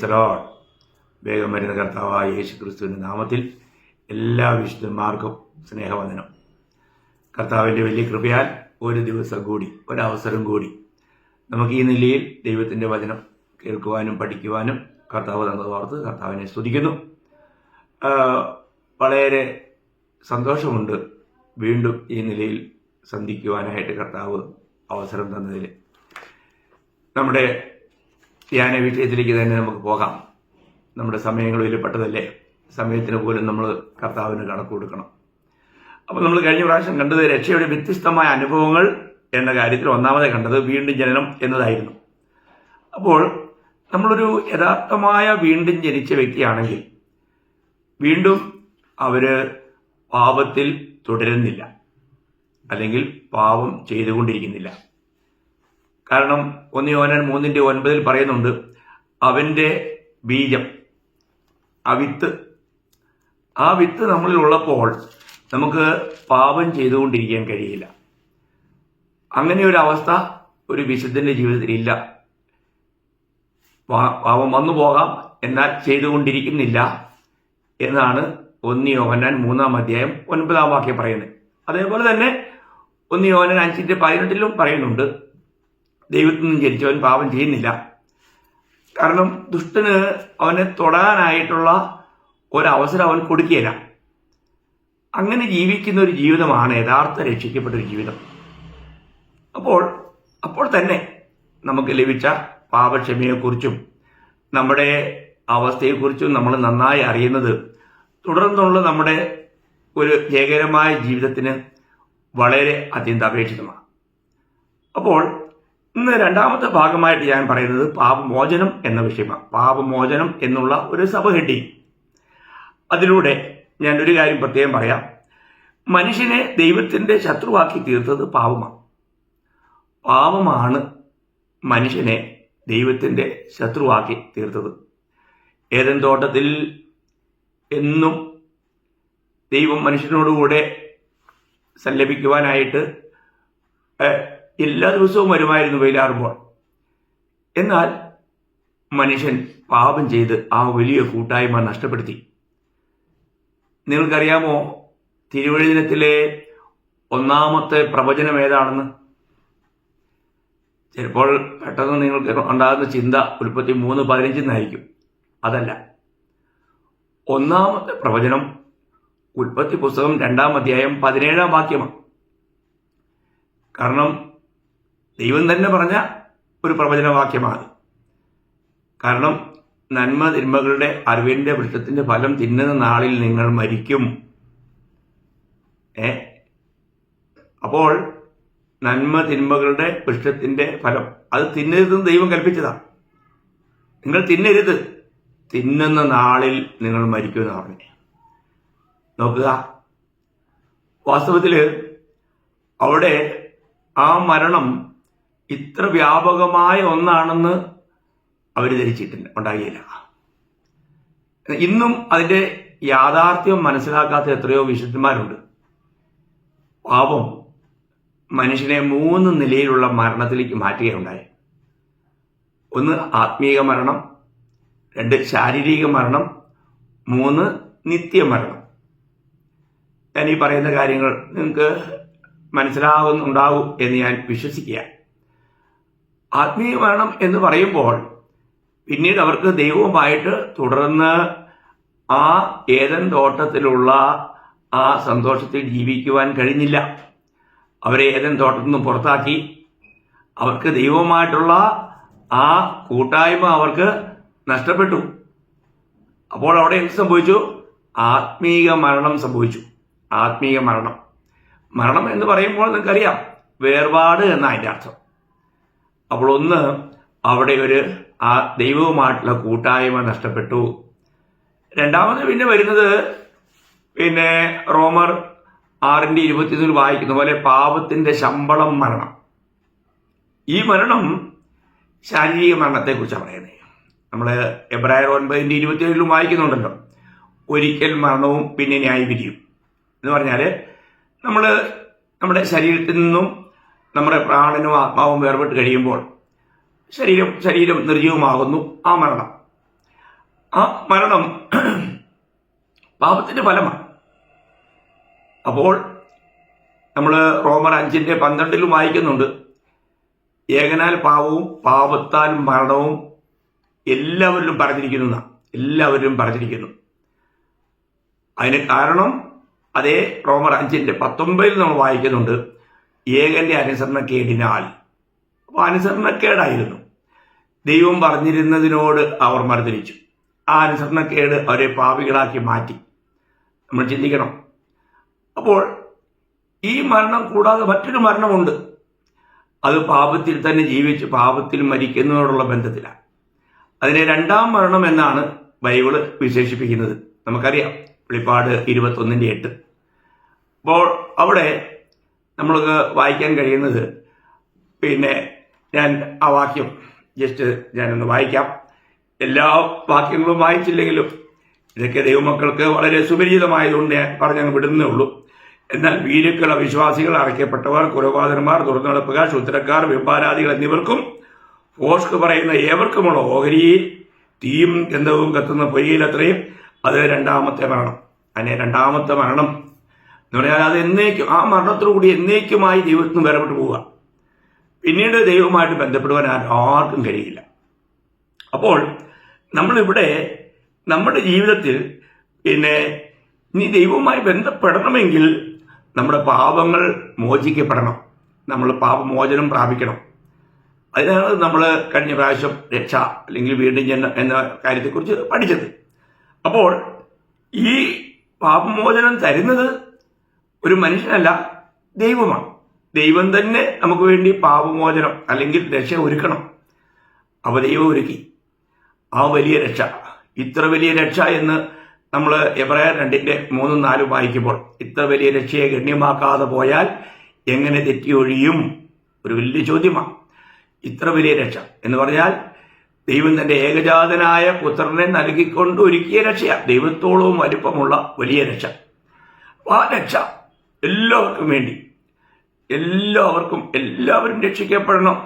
Lord. വേഗം വരുന്ന കർത്താവായ യേശു ക്രിസ്തുവിൻ്റെ നാമത്തിൽ എല്ലാ വിശുദ്ധന്മാർക്കും സ്നേഹവന്ദനം. കർത്താവിൻ്റെ വലിയ കൃപയാൽ ഒരു ദിവസം കൂടി, ഒരവസരം കൂടി നമുക്ക് ഈ നിലയിൽ ദൈവത്തിൻ്റെ വചനം കേൾക്കുവാനും പഠിക്കുവാനും കർത്താവ് തന്നത് ഓർത്ത് കർത്താവിനെ സ്തുതിക്കുന്നു. വളരെ സന്തോഷമുണ്ട് വീണ്ടും ഈ നിലയിൽ സന്ധിക്കുവാനായിട്ട് കർത്താവ് അവസരം തന്നതിൽ. നമ്മുടെ ധ്യാന വിഷയത്തിലേക്ക് തന്നെ നമുക്ക് പോകാം. നമ്മുടെ സമയങ്ങൾ വിലപ്പെട്ടതല്ലേ, സമയത്തിന് പോലും നമ്മൾ കർത്താവിന് കണക്ക് കൊടുക്കണം. അപ്പോൾ നമ്മൾ കഴിഞ്ഞ പ്രാവശ്യം കണ്ടത് രക്ഷയുടെ വ്യത്യസ്തമായ അനുഭവങ്ങൾ എന്ന കാര്യത്തിൽ ഒന്നാമതായി കണ്ടത് വീണ്ടും ജനനം എന്നതായിരുന്നു. അപ്പോൾ നമ്മളൊരു യഥാർത്ഥമായ വീണ്ടും ജനിച്ച വ്യക്തിയാണെങ്കിൽ വീണ്ടും അവര് പാപത്തിൽ തുടരുന്നില്ല, അല്ലെങ്കിൽ പാപം ചെയ്തുകൊണ്ടിരിക്കുന്നില്ല. കാരണം 1 യോഹന്നാൻ 3:9 പറയുന്നുണ്ട്, അവന്റെ ബീജം, ആ വിത്ത് നമ്മളിൽ ഉള്ളപ്പോൾ നമുക്ക് പാപം ചെയ്തുകൊണ്ടിരിക്കാൻ കഴിയില്ല. അങ്ങനെ ഒരു അവസ്ഥ ഒരു വിശുദ്ധന്റെ ജീവിതത്തിൽ ഇല്ല. പാപം വന്നു പോകാം, എന്നാൽ ചെയ്തുകൊണ്ടിരിക്കുന്നില്ല എന്നാണ് 1 യോഹന്നാൻ 3:9 പറയുന്നത്. അതേപോലെ തന്നെ 1 യോഹന്നാൻ 5:18 പറയുന്നുണ്ട്, ദൈവത്തിൽ നിന്ന് ജനിച്ചവൻ പാപം ചെയ്യുന്നില്ല. കാരണം ദുഷ്ടന് അവനെ തൊടാനായിട്ടുള്ള ഒരവസരം അവൻ കൊടുക്കുകയില്ല. അങ്ങനെ ജീവിക്കുന്ന ഒരു ജീവിതമാണ് യഥാർത്ഥ രക്ഷിക്കപ്പെട്ട ഒരു ജീവിതം. അപ്പോൾ തന്നെ നമുക്ക് ലഭിച്ച പാപക്ഷമയെക്കുറിച്ചും നമ്മുടെ അവസ്ഥയെക്കുറിച്ചും നമ്മൾ നന്നായി അറിയുന്നത് തുടർന്നുള്ള നമ്മുടെ ഒരു ജയകരമായ ജീവിതത്തിന് വളരെ അത്യന്താപേക്ഷിതമാണ്. അപ്പോൾ ഇന്ന് രണ്ടാമത്തെ ഭാഗമായിട്ട് ഞാൻ പറയുന്നത് പാപമോചനം എന്ന വിഷയമാണ്. പാപമോചനം എന്നുള്ള ഒരു സബ് ഹെഡിങ്. അതിലൂടെ ഞാൻ ഒരു കാര്യം പ്രത്യേകം പറയാം. മനുഷ്യനെ ദൈവത്തിന്റെ ശത്രുവാക്കി തീർത്തത് പാപമാണ്. പാപമാണ് മനുഷ്യനെ ദൈവത്തിന്റെ ശത്രുവാക്കി തീർത്തത്. ഏദൻ തോട്ടത്തിൽ എന്നും ദൈവം മനുഷ്യനോടുകൂടെ സല്ലപിക്കുവാനായിട്ട് എല്ലാ ദിവസവും വരുമായിരുന്നു വെയിലാറുമ്പോൾ. എന്നാൽ മനുഷ്യൻ പാപം ചെയ്ത് ആ വലിയ കൂട്ടായ്മ നഷ്ടപ്പെടുത്തി. നിങ്ങൾക്കറിയാമോ തിരുവഴുദിനത്തിലെ ഒന്നാമത്തെ പ്രവചനം ഏതാണെന്ന്? ചിലപ്പോൾ പെട്ടെന്ന് നിങ്ങൾക്ക് ഉണ്ടാകുന്ന ചിന്ത ഉൽപ്പത്തി 3:15 അതല്ല. ഒന്നാമത്തെ പ്രവചനം ഉൽപ്പത്തി പുസ്തകം 2:17 കാരണം ദൈവം തന്നെ പറഞ്ഞ ഒരു പ്രവചനവാക്യമാണ്. കാരണം നന്മ തിന്മകളുടെ അറിവിന്റെ വൃക്ഷത്തിന്റെ ഫലം തിന്നുന്ന നാളിൽ നിങ്ങൾ മരിക്കും. അപ്പോൾ നന്മ തിന്മകളുടെ വൃക്ഷത്തിന്റെ ഫലം അത് തിന്നരുതെന്ന് ദൈവം കൽപ്പിച്ചതാണ്. നിങ്ങൾ തിന്നരുത്, തിന്നുന്ന നാളിൽ നിങ്ങൾ മരിക്കുമെന്ന് പറഞ്ഞു. നോക്കുക, വാസ്തവത്തില് അവിടെ ആ മരണം ഇത്ര വ്യാപകമായ ഒന്നാണെന്ന് അവർ ഉണ്ടാകില്ല. ഇന്നും അതിന്റെ യാഥാർത്ഥ്യം മനസ്സിലാക്കാത്ത എത്രയോ വിശുദ്ധന്മാരുണ്ട്. പാപം മനുഷ്യനെ 3 നിലയിലുള്ള മരണത്തിലേക്ക് മാറ്റുകയുണ്ടായി. 1 ആത്മീയ മരണം, 2 ശാരീരിക മരണം, 3 നിത്യമരണം. ഞാൻ ഈ പറയുന്ന കാര്യങ്ങൾ നിങ്ങൾക്ക് മനസ്സിലാകുന്നുണ്ടാവും എന്ന് ഞാൻ വിശ്വസിക്കുക. ആത്മീയ മരണം എന്ന് പറയുമ്പോൾ പിന്നീട് അവർക്ക് ദൈവവുമായിട്ട് തുടർന്ന് ആ ഏദൻ തോട്ടത്തിലുള്ള ആ സന്തോഷത്തിൽ ജീവിക്കുവാൻ കഴിഞ്ഞില്ല. അവരെ ഏദൻ തോട്ടത്തിൽ നിന്ന് പുറത്താക്കി. അവർക്ക് ദൈവവുമായിട്ടുള്ള ആ കൂട്ടായ്മ അവർക്ക് നഷ്ടപ്പെട്ടു. അപ്പോൾ അവിടെ എന്ത് സംഭവിച്ചു? ആത്മീയ മരണം സംഭവിച്ചു. ആത്മീയ മരണം എന്ന് പറയുമ്പോൾ നിങ്ങൾക്കറിയാം, വേർപാട് എന്ന അതിൻ്റെ അർത്ഥം. അപ്പോൾ ഒന്ന്, അവിടെ ആ ദൈവവുമായിട്ടുള്ള കൂട്ടായ്മ നഷ്ടപ്പെട്ടു. രണ്ടാമത് പിന്നെ വരുന്നത് റോമർ 6:21 വായിക്കുന്ന പോലെ പാപത്തിന്റെ ശമ്പളം മരണം. ഈ മരണം ശാരീരിക മരണത്തെക്കുറിച്ചാണ് പറയുന്നത്. നമ്മൾ എബ്രായർ 9:27 വായിക്കുന്നുണ്ടല്ലോ, ഒരിക്കൽ മരണവും പിന്നെ ന്യായവിധിയും എന്ന് പറഞ്ഞാൽ നമ്മുടെ ശരീരത്തിൽ നിന്നും നമ്മുടെ പ്രാണനും ആത്മാവും വേർപെട്ട് കഴിയുമ്പോൾ ശരീരം നിർജീവമാകുന്നു, ആ മരണം. ആ മരണം പാപത്തിന്റെ ഫലമാണ്. അപ്പോൾ നമ്മൾ റോമർ 5:12 വായിക്കുന്നുണ്ട്, ഏകനാൽ പാവവും പാപത്താൽ മരണവും എല്ലാവരിലും പറഞ്ഞിരിക്കുന്നു. അതിന് കാരണം അതേ റോമർ 5:19 നമ്മൾ വായിക്കുന്നുണ്ട്, ഏകന്റെ അനുസരണക്കേടിനാൽ. അപ്പോൾ അനുസരണക്കേടായിരുന്നു. ദൈവം പറഞ്ഞിരുന്നതിനോട് അവർ മറുതലിച്ചു. ആ അനുസരണക്കേട് അവരെ പാപികളാക്കി മാറ്റി. നമ്മൾ ചിന്തിക്കണം. അപ്പോൾ ഈ മരണം കൂടാതെ മറ്റൊരു മരണമുണ്ട്. അത് പാപത്തിൽ തന്നെ ജീവിച്ച് പാപത്തിൽ മരിക്കുന്നതോടുള്ള ബന്ധത്തിലാണ്. അതിനെ രണ്ടാം മരണം എന്നാണ് ബൈബിള് വിശേഷിപ്പിക്കുന്നത്. നമുക്കറിയാം, വെളിപ്പാട് 21:8. അപ്പോൾ അവിടെ നമ്മൾക്ക് വായിക്കാൻ കഴിയുന്നത്, ഞാൻ ആ വാക്യം ഞാനൊന്ന് വായിക്കാം. എല്ലാ വാക്യങ്ങളും വായിച്ചില്ലെങ്കിലും ഇതൊക്കെ ദൈവമക്കൾക്ക് വളരെ സുപരിചിതമായതുകൊണ്ട് ഞാൻ പറഞ്ഞങ്ങ് വിടുന്നേ ഉള്ളൂ. എന്നാൽ വീരുക്കൾ, അവിശ്വാസികൾ, അറയ്ക്കപ്പെട്ടവർ, കുലപാതകന്മാർ, തുറന്നുനടപ്പുകാർ, ക്ഷുദ്രക്കാർ, വ്യപാരാദികൾ എന്നിവർക്കും ഫോഷ്ക്ക് പറയുന്ന ഏവർക്കുമുള്ള ഓഹരി തീയും ഗന്ധവും കത്തുന്ന പൊയ്യയിലത്രയും. അത് രണ്ടാമത്തെ മരണം. അതിനെ രണ്ടാമത്തെ മരണം എന്ന് പറഞ്ഞാൽ അത് എന്നേക്കും, ആ മരണത്തോടുകൂടി എന്നേക്കുമായി ദൈവത്തിൽ നിന്ന് വേർപെട്ടു പോവുക. പിന്നീട് ദൈവവുമായിട്ട് ബന്ധപ്പെടുവാൻ ആർക്കും കഴിയില്ല. അപ്പോൾ നമ്മളിവിടെ നമ്മുടെ ജീവിതത്തിൽ ഇനി ദൈവവുമായി ബന്ധപ്പെടണമെങ്കിൽ നമ്മുടെ പാപങ്ങൾ മോചിക്കപ്പെടണം. നമ്മൾ പാപമോചനം പ്രാപിക്കണം. അതിനാണ് നമ്മൾ കഴിഞ്ഞ പ്രാവശ്യം രക്ഷ അല്ലെങ്കിൽ വീണ്ടും ജന്മം എന്ന കാര്യത്തെക്കുറിച്ച് പഠിച്ചത്. അപ്പോൾ ഈ പാപമോചനം തരുന്നത് ഒരു മനുഷ്യനല്ല, ദൈവമാണ്. ദൈവം തന്നെ നമുക്ക് വേണ്ടി പാപമോചനം അല്ലെങ്കിൽ രക്ഷ ഒരുക്കണം. അപ്പോൾ ദൈവം ഒരുക്കി ആ വലിയ രക്ഷ. ഇത്ര വലിയ രക്ഷ എന്ന് നമ്മൾ എബ്രായർ 2:3-4 വായിക്കുമ്പോൾ, ഇത്ര വലിയ രക്ഷയെ ഗണ്യമാക്കാതെ പോയാൽ എങ്ങനെ തെറ്റിയൊഴിയും? ഒരു വലിയ ചോദ്യമാണ്. ഇത്ര വലിയ രക്ഷ എന്ന് പറഞ്ഞാൽ ദൈവം തന്റെ ഏകജാതനായ പുത്രനെ നൽകിക്കൊണ്ട് ഒരുക്കിയ രക്ഷയാണ്. ദൈവത്തോളവും വലിപ്പമുള്ള വലിയ രക്ഷ. ആ രക്ഷ എല്ലാവർക്കും വേണ്ടി, എല്ലാവരും രക്ഷിക്കപ്പെടണം,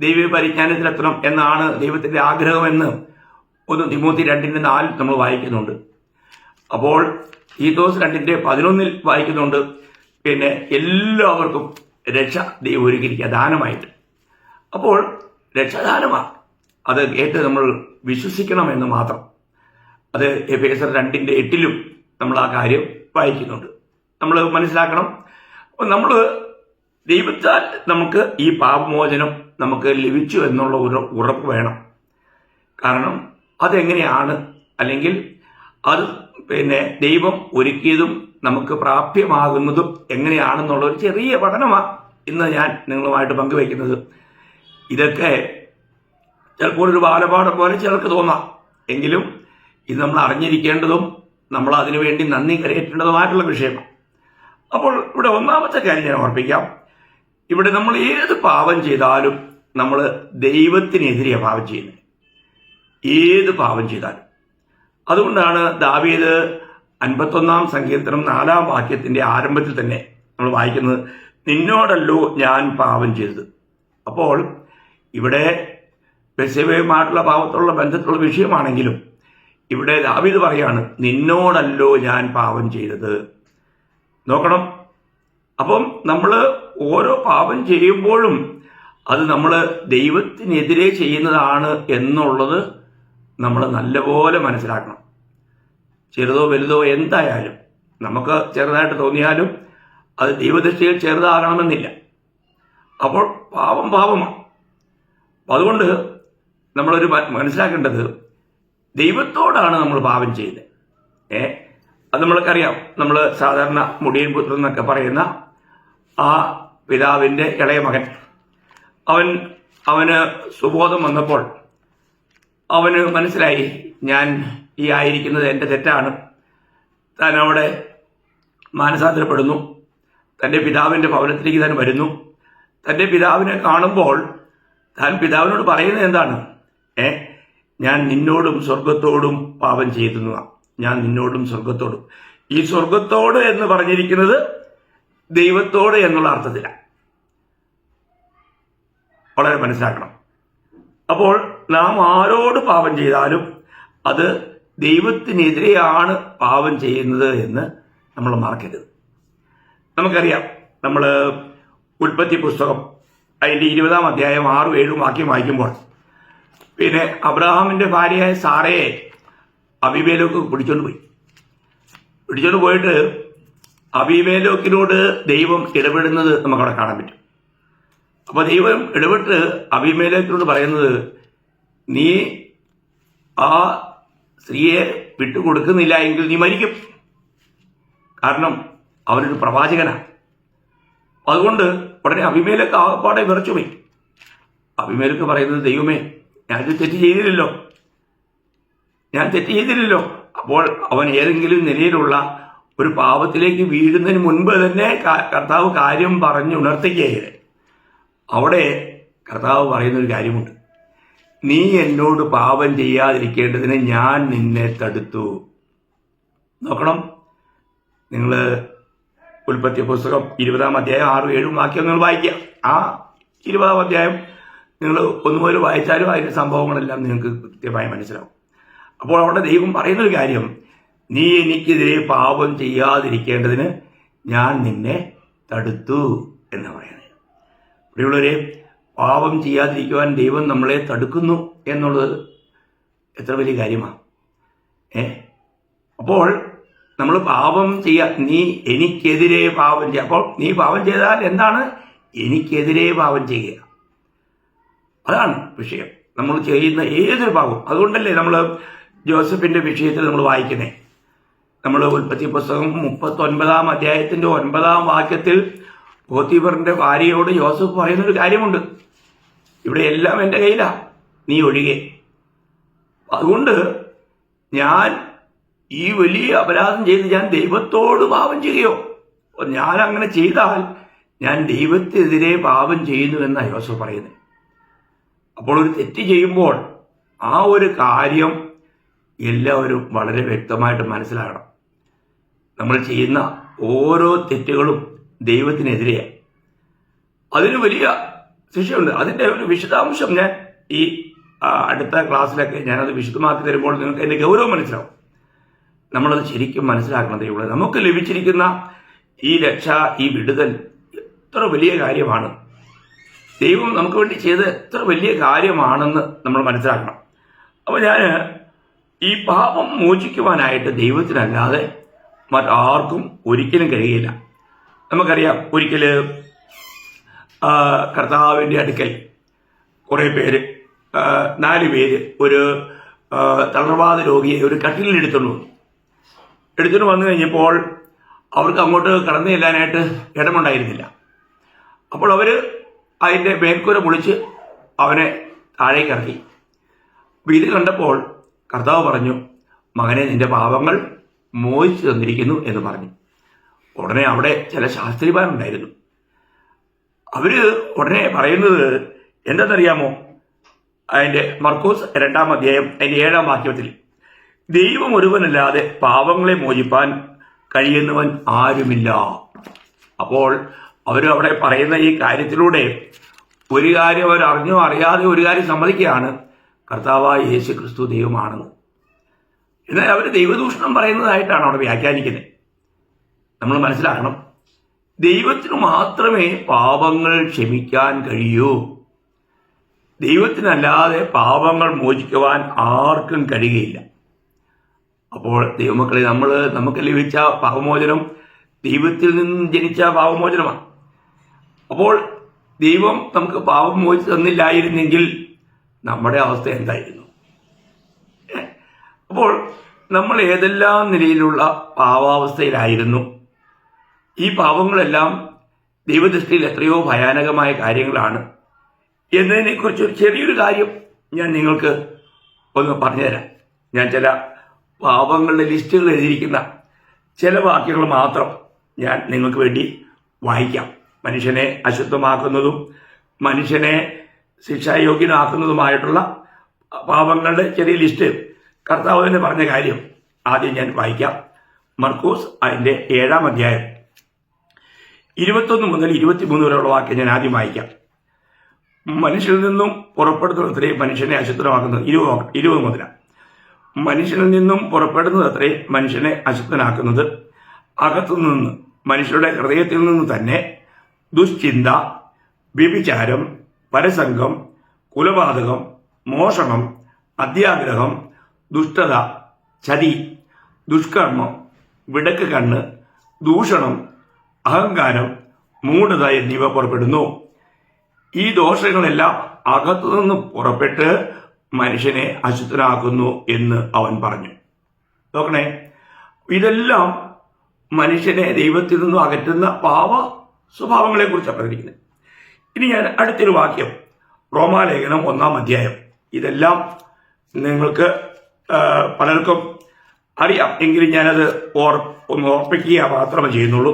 ദൈവ പരിജ്ഞാനത്തിലെത്തണം എന്നാണ് ദൈവത്തിന്റെ ആഗ്രഹമെന്ന് 1 തിമോത്തി 2:4 നമ്മൾ വായിക്കുന്നുണ്ട്. അപ്പോൾ തീത്തോസ് 2:11 വായിക്കുന്നുണ്ട്, എല്ലാവർക്കും രക്ഷ ദൈവം ഒരുക്കിയിരിക്കുക ദാനമായിട്ട്. അപ്പോൾ രക്ഷാദാനമാണ്. അത് കേട്ട് നമ്മൾ വിശ്വസിക്കണമെന്ന് മാത്രം. അത് എഫേസ്യർ 2:8 നമ്മൾ ആ കാര്യം വായിക്കുന്നുണ്ട്. നമ്മൾ മനസ്സിലാക്കണം. നമ്മൾ ദൈവത്താൽ നമുക്ക് ഈ പാപമോചനം നമുക്ക് ലഭിച്ചു എന്നുള്ള ഒരു ഉറപ്പ് വേണം. കാരണം അതെങ്ങനെയാണ്, അല്ലെങ്കിൽ അത് ദൈവം ഒരുക്കിയതും നമുക്ക് പ്രാപ്യമാകുന്നതും എങ്ങനെയാണെന്നുള്ള ഒരു ചെറിയ പഠനമാണ് ഇന്ന് ഞാൻ നിങ്ങളുമായിട്ട് പങ്കുവയ്ക്കുന്നത്. ഇതൊക്കെ ചിലപ്പോൾ ഒരു ബാലപാഠം പോലെ ചിലർക്ക് തോന്നാം. എങ്കിലും ഇത് നമ്മൾ അറിഞ്ഞിരിക്കേണ്ടതും നമ്മൾ അതിനുവേണ്ടി നന്ദി കരയേറ്റേണ്ടതുമായിട്ടുള്ള വിഷയമാണ്. അപ്പോൾ ഇവിടെ ഒന്നാമത്തെ കാര്യം ഞാൻ ഓർപ്പിക്കാം. ഇവിടെ നമ്മൾ ഏത് പാപം ചെയ്താലും നമ്മൾ ദൈവത്തിനെതിരെയാണ് പാപം ചെയ്യുന്നത്. ഏത് പാപം ചെയ്താലും. അതുകൊണ്ടാണ് ദാവീദ് 51-ാം സങ്കീർത്തനം 4-ാം വാക്യത്തിന്റെ ആരംഭത്തിൽ തന്നെ നമ്മൾ വായിക്കുന്നത്, നിന്നോടല്ലോ ഞാൻ പാപം ചെയ്തത്. അപ്പോൾ ഇവിടെ ബത്ശേബയുമായിട്ടുള്ള പാപത്തോടുള്ള ബന്ധത്തിലുള്ള വിഷയമാണെങ്കിലും ഇവിടെ ദാവീദ് പറയാണ്, നിന്നോടല്ലോ ഞാൻ പാപം ചെയ്തത്. നോക്കണം. അപ്പം നമ്മൾ ഓരോ പാപം ചെയ്യുമ്പോഴും അത് നമ്മൾ ദൈവത്തിനെതിരെ ചെയ്യുന്നതാണ് എന്നുള്ളത് നമ്മൾ നല്ലപോലെ മനസ്സിലാക്കണം. ചെറുതോ വലുതോ എന്തായാലും നമുക്ക് ചെറുതായിട്ട് തോന്നിയാലും അത് ദൈവദൃഷ്ടിയിൽ ചെറുതാകണമെന്നില്ല. അപ്പോൾ പാപം പാപമാണ്. അതുകൊണ്ട് നമ്മളൊരു മനസ്സിലാക്കേണ്ടത്, ദൈവത്തോടാണ് നമ്മൾ പാപം ചെയ്യുന്നത്. അത് നമ്മൾക്കറിയാം. നമ്മൾ സാധാരണ മുടിയൻ പുത്രൻ എന്നൊക്കെ പറയുന്ന ആ പിതാവിൻ്റെ ഇളയ മകൻ, അവന് സുബോധം വന്നപ്പോൾ അവന് മനസ്സിലായി, ഞാൻ ഈ ആയിരിക്കുന്നത് എൻ്റെ തെറ്റാണ്. താൻ അവിടെ മാനസാന്തരപ്പെടുന്നു. തൻ്റെ പിതാവിൻ്റെ ഭവനത്തിലേക്ക് താൻ വരുന്നു. തൻ്റെ പിതാവിനെ കാണുമ്പോൾ താൻ പിതാവിനോട് പറയുന്നത് എന്താണ്? ഞാൻ നിന്നോടും സ്വർഗത്തോടും പാപം ചെയ്യുന്നതാണ്. ഞാൻ നിന്നോടും സ്വർഗത്തോടും. ഈ സ്വർഗത്തോട് എന്ന് പറഞ്ഞിരിക്കുന്നത് ദൈവത്തോട് എന്നുള്ള അർത്ഥത്തിലാണ്. വളരെ മനസ്സിലാക്കണം. അപ്പോൾ നാം ആരോട് പാപം ചെയ്താലും അത് ദൈവത്തിനെതിരെയാണ് പാപം ചെയ്യുന്നത് എന്ന് നമ്മൾ മറക്കരുത്. നമുക്കറിയാം, നമ്മൾ ഉൽപ്പത്തി പുസ്തകം അതിൻ്റെ 20-ാം അധ്യായം 6-7 വാക്യം വായിക്കുമ്പോൾ, പിന്നെ അബ്രഹാമിൻ്റെ ഭാര്യയായ സാറയെ അബീമേലെക്ക് പിടിച്ചോണ്ട് പോയിട്ട് അബീമേലെക്കിനോട് ദൈവം ഇടപെടുന്നത് നമുക്കവിടെ കാണാൻ പറ്റും. അപ്പോൾ ദൈവം ഇടപെട്ട് അബീമേലെക്കിനോട് പറയുന്നത്, നീ ആ സ്ത്രീയെ വിട്ടുകൊടുക്കുന്നില്ല എങ്കിൽ നീ മരിക്കും. കാരണം അവനൊരു പ്രവാചകനാണ്. അതുകൊണ്ട് ഉടനെ അബീമേലെക്ക് ആകപ്പാടെ വിറച്ചുപോയി. അബീമേലെക്ക് പറയുന്നത്, ദൈവമേ, ഞാൻ തെറ്റ് ചെയ്തില്ലല്ലോ. അപ്പോൾ അവൻ ഏതെങ്കിലും നിലയിലുള്ള ഒരു പാപത്തിലേക്ക് വീഴുന്നതിന് മുൻപ് തന്നെ കർത്താവ് കാര്യം പറഞ്ഞുണർത്തുകയായിരുന്നു. അവിടെ കർത്താവ് പറയുന്നൊരു കാര്യമുണ്ട്, നീ എന്നോട് പാപം ചെയ്യാതിരിക്കേണ്ടതിന് ഞാൻ നിന്നെ തടുത്തു. നോക്കണം, നിങ്ങൾ ഉൽപ്പത്തി പുസ്തകം 20-ാം അധ്യായം 6-7 വാക്യം നിങ്ങൾ വായിക്കുക. ആ 20-ാം അധ്യായം നിങ്ങൾ ഒന്നുമുതൽ വായിച്ചാലും അതിൻ്റെ സംഭവങ്ങളെല്ലാം നിങ്ങൾക്ക് കൃത്യമായി മനസ്സിലാവും. അപ്പോൾ അവിടെ ദൈവം പറയുന്നൊരു കാര്യം, നീ എനിക്കെതിരെ പാപം ചെയ്യാതിരിക്കേണ്ടതിന് ഞാൻ നിന്നെ തടുത്തു എന്ന് പറയുന്നത്. പ്രിയമുള്ളവരെ, പാപം ചെയ്യാതിരിക്കുവാൻ ദൈവം നമ്മളെ തടുക്കുന്നു എന്നുള്ളത് എത്ര വലിയ കാര്യമാണ്. അപ്പോൾ നമ്മൾ പാപം നീ എനിക്കെതിരെ പാപം ചെയ്യുക. അപ്പോൾ നീ പാപം ചെയ്താൽ എന്താണ്? എനിക്കെതിരെ പാപം ചെയ്യുക. അതാണ് വിഷയം. നമ്മൾ ചെയ്യുന്ന ഏതൊരു പാപം. അതുകൊണ്ടല്ലേ നമ്മൾ ജോസഫിൻ്റെ വിഷയത്തിൽ നമ്മൾ വായിക്കുന്നത്. നമ്മൾ ഉൽപ്പത്തി പുസ്തകം 39-ാം അധ്യായത്തിൻ്റെ 9-ാം വാക്യത്തിൽ പോത്തിഫറിന്റെ ഭാര്യയോട് യോസഫ് പറയുന്നൊരു കാര്യമുണ്ട്, ഇവിടെ എല്ലാം എൻ്റെ കയ്യിലാണ്, നീ ഒഴികെ. അതുകൊണ്ട് ഞാൻ ഈ വലിയ അപരാധം ചെയ്ത് ഞാൻ ദൈവത്തോട് പാപം ചെയ്യുകയോ? ഞാൻ അങ്ങനെ ചെയ്താൽ ഞാൻ ദൈവത്തിനെതിരെ പാപം ചെയ്യുന്നു എന്നാണ് യോസഫ് പറയുന്നത്. അപ്പോൾ ഒരു തെറ്റ് ചെയ്യുമ്പോൾ ആ ഒരു കാര്യം എല്ലാവരും വളരെ വ്യക്തമായിട്ട് മനസ്സിലാക്കണം. നമ്മൾ ചെയ്യുന്ന ഓരോ തെറ്റുകളും ദൈവത്തിനെതിരെയാണ്. അതിന് വലിയ ശിക്ഷയുണ്ട്. അതിൻ്റെ ഒരു വിശദാംശം ഞാൻ ഈ അടുത്ത ക്ലാസ്സിലൊക്കെ ഞാനത് വിശദമാക്കി തരുമ്പോൾ നിങ്ങൾക്ക് അതിൻ്റെ ഗൗരവം മനസ്സിലാവും. നമ്മളത് ശരിക്കും മനസ്സിലാക്കണം. ദൈവം നമുക്ക് ലഭിച്ചിരിക്കുന്ന ഈ രക്ഷ, ഈ വിടുതൽ എത്ര വലിയ കാര്യമാണ്. ദൈവം നമുക്ക് വേണ്ടി ചെയ്ത് എത്ര വലിയ കാര്യമാണെന്ന് നമ്മൾ മനസ്സിലാക്കണം. അപ്പോൾ ഞാൻ ഈ പാപം മോചിക്കുവാനായിട്ട് ദൈവത്തിനല്ലാതെ മറ്റാർക്കും ഒരിക്കലും കഴിയില്ല. നമുക്കറിയാം, ഒരിക്കൽ കർത്താവിൻ്റെ അടുക്കൽ കുറേ പേര് 4 പേര് ഒരു തളർവാദ രോഗിയെ ഒരു കട്ടിലിൽ എടുത്തുകൊണ്ട് വന്നു കഴിഞ്ഞപ്പോൾ അവർക്ക് അങ്ങോട്ട് കടന്നു ചെല്ലാനായിട്ട് ഇടമുണ്ടായിരുന്നില്ല. അപ്പോൾ അവർ അതിൻ്റെ മേൽക്കൂര പൊളിച്ച് അവനെ താഴേക്ക് ഇറക്കി. അപ്പോൾ ഇത് കണ്ടപ്പോൾ കർത്താവ് പറഞ്ഞു, മകനെ, നിന്റെ പാപങ്ങൾ മോചിച്ചു തന്നിരിക്കുന്നു എന്ന് പറഞ്ഞു. ഉടനെ അവിടെ ചില ശാസ്ത്രിമാരുണ്ടായിരുന്നു. അവർ ഉടനെ പറയുന്നത് എന്താണെന്നറിയാമോ? അതിൻ്റെ മർക്കോസ് 2-ാം അധ്യായം അതിൻ്റെ 7-ാം വാക്യത്തിൽ, ദൈവം ഒരുവനല്ലാതെ പാപങ്ങളെ മോചിപ്പാൻ കഴിയുന്നവൻ ആരുമില്ല. അപ്പോൾ അവരവിടെ പറയുന്ന ഈ കാര്യത്തിലൂടെ ഒരു കാര്യം അവർ അറിഞ്ഞോ അറിയാതെ ഒരു കാര്യം സമ്മതിക്കുകയാണ്, കർത്താവായ യേശു ക്രിസ്തു ദൈവമാണെന്ന്. എന്നാൽ അവർ ദൈവദൂഷണം പറയുന്നതായിട്ടാണ് അവിടെ വ്യാഖ്യാനിക്കുന്നത്. നമ്മൾ മനസ്സിലാക്കണം, ദൈവത്തിന് മാത്രമേ പാപങ്ങൾ ക്ഷമിക്കാൻ കഴിയൂ. ദൈവത്തിനല്ലാതെ പാപങ്ങൾ മോചിക്കുവാൻ ആർക്കും കഴിയുകയില്ല. അപ്പോൾ ദൈവമക്കളെ, നമുക്ക് ലഭിച്ച പാപമോചനം ദൈവത്തിൽ നിന്നും ജനിച്ച പാപമോചനമാണ്. അപ്പോൾ ദൈവം നമുക്ക് പാപം മോചിച്ചു തന്നില്ലായിരുന്നെങ്കിൽ നമ്മുടെ അവസ്ഥ എന്തായിരുന്നു? അപ്പോൾ നമ്മൾ ഏതെല്ലാം നിലയിലുള്ള പാവാവസ്ഥയിലായിരുന്നു. ഈ പാപങ്ങളെല്ലാം ദൈവദൃഷ്ടിയിൽ എത്രയോ ഭയാനകമായ കാര്യങ്ങളാണ് എന്നതിനെക്കുറിച്ച് ചെറിയൊരു കാര്യം ഞാൻ നിങ്ങൾക്ക് ഒന്ന് പറഞ്ഞുതരാം. ഞാൻ ചില പാപങ്ങളുടെ ലിസ്റ്റുകൾ എഴുതിയിരിക്കുന്ന ചില വാക്യങ്ങൾ മാത്രം ഞാൻ നിങ്ങൾക്ക് വേണ്ടി വായിക്കാം. മനുഷ്യനെ അശുദ്ധമാക്കുന്നതും മനുഷ്യനെ ശിക്ഷായോഗ്യനാക്കുന്നതുമായിട്ടുള്ള പാപങ്ങളുടെ ചെറിയ ലിസ്റ്റ് കർത്താവ് തന്നെ പറഞ്ഞ കാര്യം ആദ്യം ഞാൻ വായിക്കാം. മർക്കോസ് അതിൻ്റെ 7-ാം അധ്യായം 21 മുതൽ 23 വരെയുള്ള വാക്യം ഞാൻ ആദ്യം വായിക്കാം. മനുഷ്യരിൽ നിന്നും പുറപ്പെടുത്തുന്നത്രേ മനുഷ്യനെ അശുദ്ധമാക്കുന്നത്. 20 മുതലാണ്. മനുഷ്യനിൽ നിന്നും പുറപ്പെടുന്നത് അത്രേ മനുഷ്യനെ അശുദ്ധനാക്കുന്നത്. അകത്തുനിന്ന് മനുഷ്യരുടെ ഹൃദയത്തിൽ നിന്ന് തന്നെ ദുശ്ചിന്ത, വ്യഭിചാരം, പരസംഗം, കുലപാതകം, മോഷണം, അത്യാഗ്രഹം, ദുഷ്ടത, ചതി, ദുഷ്കർമ്മം, വിടക്ക് കണ്ണ്, ദൂഷണം, അഹങ്കാരം, മൂഢത എന്നിവ പുറപ്പെടുന്നു. ഈ ദോഷങ്ങളെല്ലാം അകത്തുനിന്ന് പുറപ്പെട്ട് മനുഷ്യനെ അശുദ്ധനാക്കുന്നു എന്ന് അവൻ പറഞ്ഞു. നോക്കണേ, ഇതെല്ലാം മനുഷ്യനെ ദൈവത്തിൽ നിന്നും അകറ്റുന്ന പാപ സ്വഭാവങ്ങളെ കുറിച്ചാണ് പറഞ്ഞിരിക്കുന്നത്. ഇനി ഞാൻ അടുത്തൊരു വാക്യം, റോമാലേഖനം 1-ാം അധ്യായം. ഇതെല്ലാം നിങ്ങൾക്ക് പലർക്കും അറിയാം, എങ്കിലും ഞാനത് ഒന്ന് ഓർപ്പിക്കുക മാത്രമേ ചെയ്യുന്നുള്ളൂ.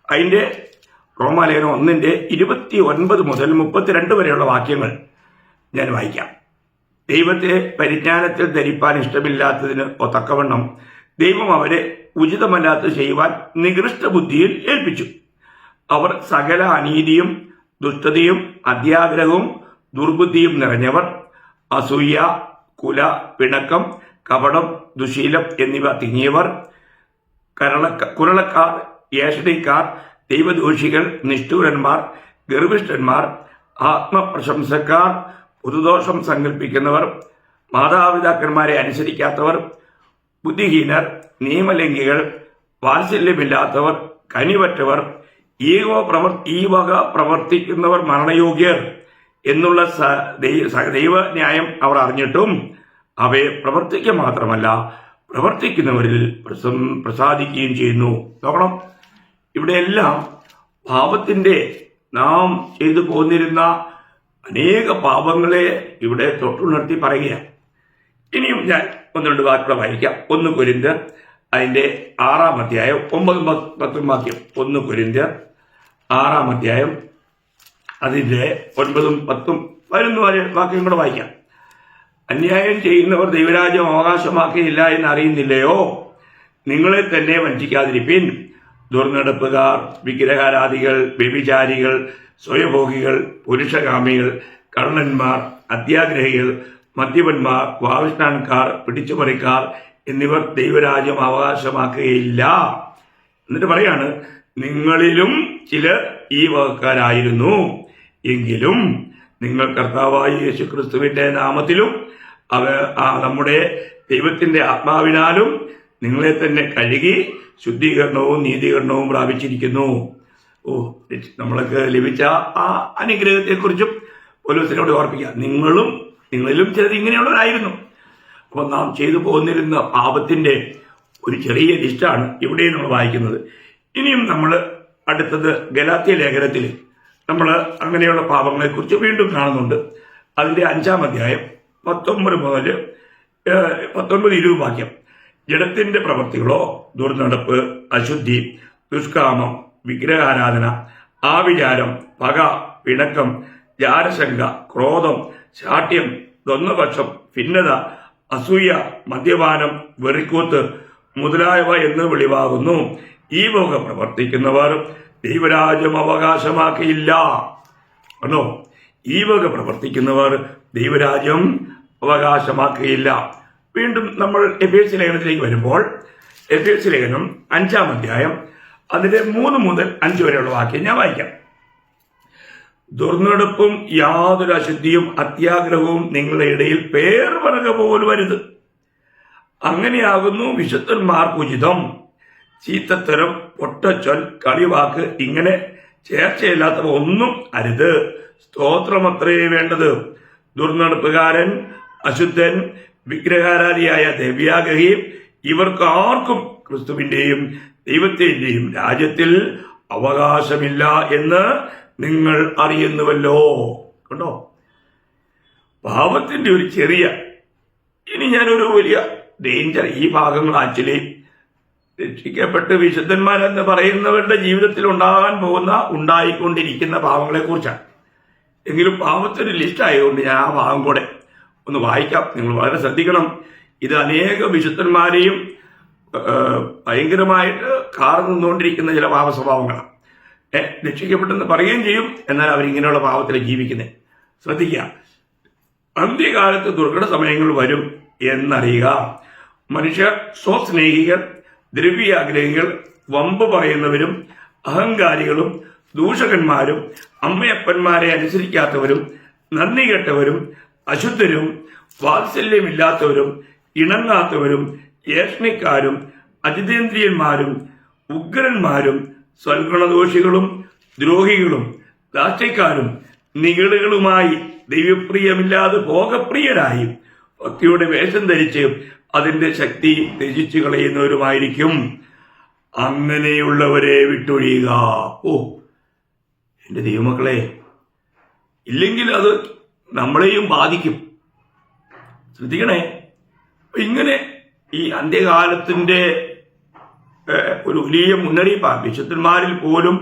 അതിൻ്റെ റോമാലേഖനം 1-ന്റെ 29 മുതൽ 32 വരെയുള്ള വാക്യങ്ങൾ ഞാൻ വായിക്കാം. ദൈവത്തെ പരിജ്ഞാനത്തിൽ ധരിപ്പാൻ ഇഷ്ടമില്ലാത്തതിന് തക്കവണ്ണം ദൈവം അവരെ ഉചിതമല്ലാത്തത് ചെയ്യുവാൻ നികൃഷ്ട ബുദ്ധിയിൽ ഏൽപ്പിച്ചു. അവർ സകല അനീതിയും ദുഷ്ടതയും അത്യാഗ്രഹവും ദുർബുദ്ധിയും നിറഞ്ഞവർ, അസൂയ, കുല, പിണക്കം, കപടം, ദുശീലം എന്നിവ തിങ്ങിയവർ, കുരളക്കാർ, ഏഷണിക്കാർ, ദൈവദോഷികൾ, നിഷ്ഠൂരന്മാർ, ഗർഭിഷ്ഠന്മാർ, ആത്മപ്രശംസക്കാർ, പുതുദോഷം സങ്കല്പിക്കുന്നവർ, മാതാപിതാക്കന്മാരെ അനുസരിക്കാത്തവർ, ബുദ്ധിഹീനർ, നിയമലംഘികൾ, വാത്സല്യമില്ലാത്തവർ, കനിവറ്റവർ, ഈ വക പ്രവർത്തിക്കുന്നവർ മരണയോഗ്യർ എന്നുള്ള ദൈവന്യായം അവർ അറിഞ്ഞിട്ടും അവയെ പ്രവർത്തിക്കുക മാത്രമല്ല പ്രവർത്തിക്കുന്നവരിൽ പ്രസാദിക്കുകയും ചെയ്യുന്നു. നോക്കണം, ഇവിടെയെല്ലാം പാപത്തിന്റെ നാം ചെയ്തു പോന്നിരുന്ന അനേക പാപങ്ങളെ ഇവിടെ തൊട്ടുണർത്തി പറയുകയാണ്. ഇനിയും ഞാൻ 1-2 വാക്കുകൾ വായിക്കാം. 1 കൊരിന്ത്യർ അതിന്റെ 6-ാം അധ്യായം 9-10 വാക്യം. 1 കൊരിന്ത്യർ 6-ാം അധ്യായം അതിന്റെ 9, 10, 11 വാക്യം കൂടെ വായിക്കാം. അന്യായം ചെയ്യുന്നവർ ദൈവരാജ്യം അവകാശമാക്കിയില്ല എന്ന് അറിയുന്നില്ലയോ? നിങ്ങളെ തന്നെ വഞ്ചിക്കാതിരിപ്പിൻ. ദുർനടപ്പുകാർ, വിഗ്രഹാരാധികൾ, വ്യഭിചാരികൾ, സ്വയഭോഗികൾ, പുരുഷകാമികൾ, കള്ളന്മാർ, അത്യാഗ്രഹികൾ, മദ്യപന്മാർ, വാവിഷ്ഠാൻകാർ, പിടിച്ചുപറിക്കാർ എന്നിവർ ദൈവരാജ്യം അവകാശമാക്കുകയില്ല. എന്നിട്ട് പറയാണ്, നിങ്ങളിലും ചിലർ ഈ വകക്കാരായിരുന്നു. എങ്കിലും നിങ്ങൾ കർത്താവായ യേശുക്രിസ്തുവിന്റെ നാമത്തിലും നമ്മുടെ ദൈവത്തിന്റെ ആത്മാവിനാലും നിങ്ങളെ തന്നെ കഴുകി ശുദ്ധീകരണവും നീതീകരണവും പ്രാപിച്ചിരിക്കുന്നു. നമ്മൾക്ക് ലഭിച്ച ആ അനുഗ്രഹത്തെക്കുറിച്ചും പൗലോസിനോട് ഓർപ്പിക്കുക. നിങ്ങളിലും ചിലത് ഇങ്ങനെയുള്ളവരായിരുന്നു. അപ്പോൾ നാം ചെയ്തു പോന്നിരുന്ന പാപത്തിന്റെ ഒരു ചെറിയ ലിസ്റ്റാണ് ഇവിടെ നമ്മൾ വായിക്കുന്നത്. ഇനിയും നമ്മൾ അടുത്തത് ഗലാത്യ ലേഖനത്തിൽ നമ്മൾ അങ്ങനെയുള്ള പാപങ്ങളെക്കുറിച്ച് വീണ്ടും കാണുന്നുണ്ട്. അതിന്റെ 5-ാം അധ്യായം 19 മുതൽ 19-20 വാക്യം. ജഡത്തിന്റെ പ്രവൃത്തികളോ ദുർനടപ്പ്, അശുദ്ധി, ദുഷ്കാമം, വിഗ്രഹാരാധന, ആവിചാരം, പക, പിണക്കം, ജാരശങ്ക, ക്രോധം, ശാഠ്യം, ദ്വന്ദ്വപക്ഷം, ഭിന്നത, അസൂയ, മദ്യപാനം, വെറിക്കൂത്ത് മുതലായവ എന്ന് വെളിവാകുന്നു. ഈ വക പ്രവർത്തിക്കുന്നവർ ദൈവരാജ്യം അവകാശമാക്കിയില്ല. കണ്ടോ, ഈ വക പ്രവർത്തിക്കുന്നവർ ദൈവരാജ്യം അവകാശമാക്കിയില്ല. വീണ്ടും നമ്മൾ എഫേസ്യ ലേഖനത്തിലേക്ക് വരുമ്പോൾ എഫേസ്യ ലേഖനം 5-ാം അധ്യായം അതിന്റെ 3 മുതൽ 5 വരെയുള്ള വാക്യം ഞാൻ വായിക്കാം. ദുർനടപ്പും യാതൊരു അശുദ്ധിയും അത്യാഗ്രഹവും നിങ്ങളുടെ ഇടയിൽ പേർ പറക പോലും വരുത്. അങ്ങനെയാകുന്നു വിശുദ്ധന്മാർക്ക് ഉചിതം. ചീത്തത്തരം, പൊട്ടച്ചൊൽ, കളിവാക്ക് ഇങ്ങനെ ചേർച്ചയില്ലാത്തവ ഒന്നും അരുത്. സ്തോത്രമത്രേ വേണ്ടത്. ദുർനടപ്പുകാരൻ, അശുദ്ധൻ, വിഗ്രഹാരാധിയായ ദിവ്യാഗ്രഹി ഇവർക്ക് ആർക്കും ക്രിസ്തുവിന്റെയും ദൈവത്തിന്റെയും രാജ്യത്തിൽ അവകാശമില്ല എന്ന് നിങ്ങൾ അറിയുന്നുവല്ലോ. കണ്ടോ, പാപത്തിന്റെ ഒരു ചെറിയ, ഇനി ഞാനൊരു വലിയ ഡേഞ്ചർ, ഈ ഭാഗങ്ങൾ ആക്ച്വലി രക്ഷിക്കപ്പെട്ട് വിശുദ്ധന്മാരെന്ന് പറയുന്നവരുടെ ജീവിതത്തിൽ ഉണ്ടായിക്കൊണ്ടിരിക്കുന്ന പാവങ്ങളെ കുറിച്ചാണ്. എങ്കിലും പാവത്തിന്റെ ലിസ്റ്റ് ആയതുകൊണ്ട് ഞാൻ ആ ഭാഗം കൂടെ ഒന്ന് വായിക്കാം. നിങ്ങൾ വളരെ ശ്രദ്ധിക്കണം. ഇത് അനേക വിശുദ്ധന്മാരെയും ഭയങ്കരമായിട്ട് കാർന്നു നിന്നുകൊണ്ടിരിക്കുന്ന ചില പാവ സ്വഭാവങ്ങളാണ്. രക്ഷിക്കപ്പെട്ടെന്ന് പറയുകയും ചെയ്യും, എന്നാൽ അവരിങ്ങനെയുള്ള പാവത്തിൽ ജീവിക്കുന്നത്. ശ്രദ്ധിക്കുക. അന്ത്യകാലത്ത് ദുർഘട സമയങ്ങൾ വരും എന്നറിയുക. മനുഷ്യർ സ്വസ്നേഹികൾ, ദ്രവ്യാഗ്രഹികൾ, വമ്പ് പറയുന്നവരും അഹങ്കാരികളും ദൂഷകന്മാരും അമ്മയപ്പന്മാരെ അനുസരിക്കാത്തവരും നന്ദി കെട്ടവരും അശുദ്ധരും വാത്സല്യമില്ലാത്തവരും ഇണങ്ങാത്തവരും ഏഷ്ണിക്കാരും അജിതേന്ദ്രിയന്മാരും ഉഗ്രന്മാരും സൽഗുണദോഷികളും ദ്രോഹികളും ദാഷ്ട്യക്കാരും നിഗളുകളുമായി ദൈവപ്രിയമില്ലാതെ ഭോഗപ്രിയരായി ഭക്തിയുടെ വേഷം ധരിച്ച് അതിന്റെ ശക്തി ത്യജിച്ചു കളയുന്നവരുമായിരിക്കും. അങ്ങനെയുള്ളവരെ വിട്ടൊഴിയുക. എന്റെ ദൈവമക്കളെ, ഇല്ലെങ്കിൽ അത് നമ്മളെയും ബാധിക്കും. ശ്രദ്ധിക്കണേ. ഇങ്ങനെ ഈ അന്ത്യകാലത്തിന്റെ ഒരു വലിയ മുന്നറിയിപ്പാണ്. വിശുദ്ധന്മാരിൽ പോലും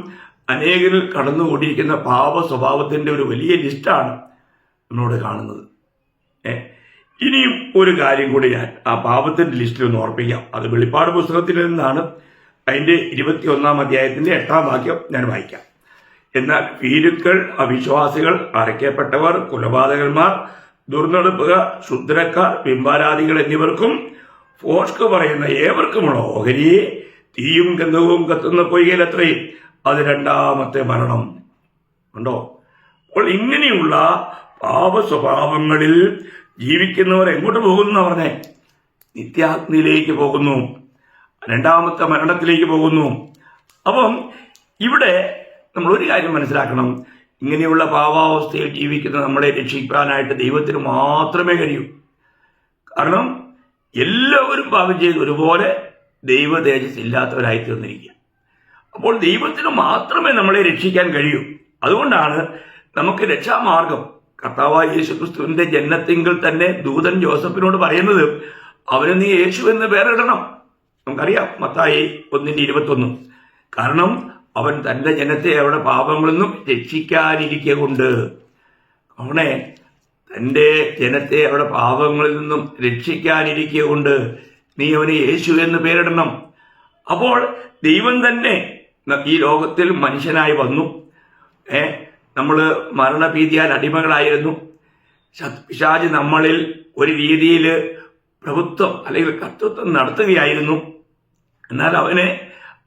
അനേകരിൽ കടന്നുകൂടിയിരിക്കുന്ന പാപ സ്വഭാവത്തിന്റെ ഒരു വലിയ ലിസ്റ്റാണ് നമ്മളോട് കാണുന്നത്. ഇനിയും ഒരു കാര്യം കൂടി ഞാൻ ആ പാപത്തിന്റെ ലിസ്റ്റിൽ ഒന്ന് ഓർപ്പിക്കാം. അത് വെളിപ്പാട് പുസ്തകത്തിൽ നിന്നാണ്. അതിന്റെ 21-ാം അധ്യായത്തിന്റെ 8-ാം വാക്യം ഞാൻ വായിക്കാം. എന്നാൽ ഭീരുക്കൾ, അവിശ്വാസികൾ, അറയ്ക്കപ്പെട്ടവർ, കൊലപാതകന്മാർ, ദുർനടപ്പുകാർ, ക്ഷുദ്രക്കാർ, ബിംബാരാധികൾ എന്നിവർക്കും ഫോഷ്ക് പറയുന്ന ഏവർക്കുമുള്ള ഓഹരിയെ തീയും ഗന്ധവും കത്തുന്ന പൊയ്കയിലത്രയും അത് 2ാമത്തെ മരണം. ഉണ്ടോ? അപ്പോൾ ഇങ്ങനെയുള്ള പാപ സ്വഭാവങ്ങളിൽ ജീവിക്കുന്നവർ എങ്ങോട്ട് പോകുന്നു പറഞ്ഞേ? നിത്യാഗ്നിയിലേക്ക് പോകുന്നു, 2ാമത്തെ മരണത്തിലേക്ക് പോകുന്നു. അപ്പം ഇവിടെ നമ്മൾ ഒരു കാര്യം മനസ്സിലാക്കണം. ഇങ്ങനെയുള്ള പാപാവസ്ഥയിൽ ജീവിക്കുന്ന നമ്മളെ രക്ഷിക്കാനായിട്ട് ദൈവത്തിന് മാത്രമേ കഴിയൂ. കാരണം എല്ലാവരും പാപം ചെയ്ത് ഒരുപോലെ ദൈവ തേജസ് ഇല്ലാത്തവരായി തീർന്നിരിക്കുക. അപ്പോൾ ദൈവത്തിന് മാത്രമേ നമ്മളെ രക്ഷിക്കാൻ കഴിയൂ. അതുകൊണ്ടാണ് നമുക്ക് രക്ഷാമാർഗം കർത്താവായ യേശുക്രിസ്തുവിന്റെ ജനനത്തിങ്കിൽ തന്നെ ദൂതൻ ജോസഫിനോട് പറയുന്നത്, അവന് നീ യേശു എന്ന് പേരിടണം. നമുക്കറിയാം മത്തായി 1:21. കാരണം അവൻ തന്റെ ജനത്തെ അവരുടെ പാപങ്ങളിൽ നിന്നും രക്ഷിക്കാനിരിക്കുക കൊണ്ട്. അവനെ തന്റെ ജനത്തെ അവരുടെ പാപങ്ങളിൽ നിന്നും രക്ഷിക്കാനിരിക്കുക കൊണ്ട് നീ അവന് യേശു എന്ന് പേരിടണം. അപ്പോൾ ദൈവം തന്നെ ഈ ലോകത്തിൽ മനുഷ്യനായി വന്നു. നമ്മള് മരണഭീതിയാൽ അടിമകളായിരുന്നു. പിശാച് നമ്മളിൽ ഒരു രീതിയിൽ പ്രഭുത്വം അല്ലെങ്കിൽ കർത്തൃത്വം നടത്തുകയായിരുന്നു. എന്നാൽ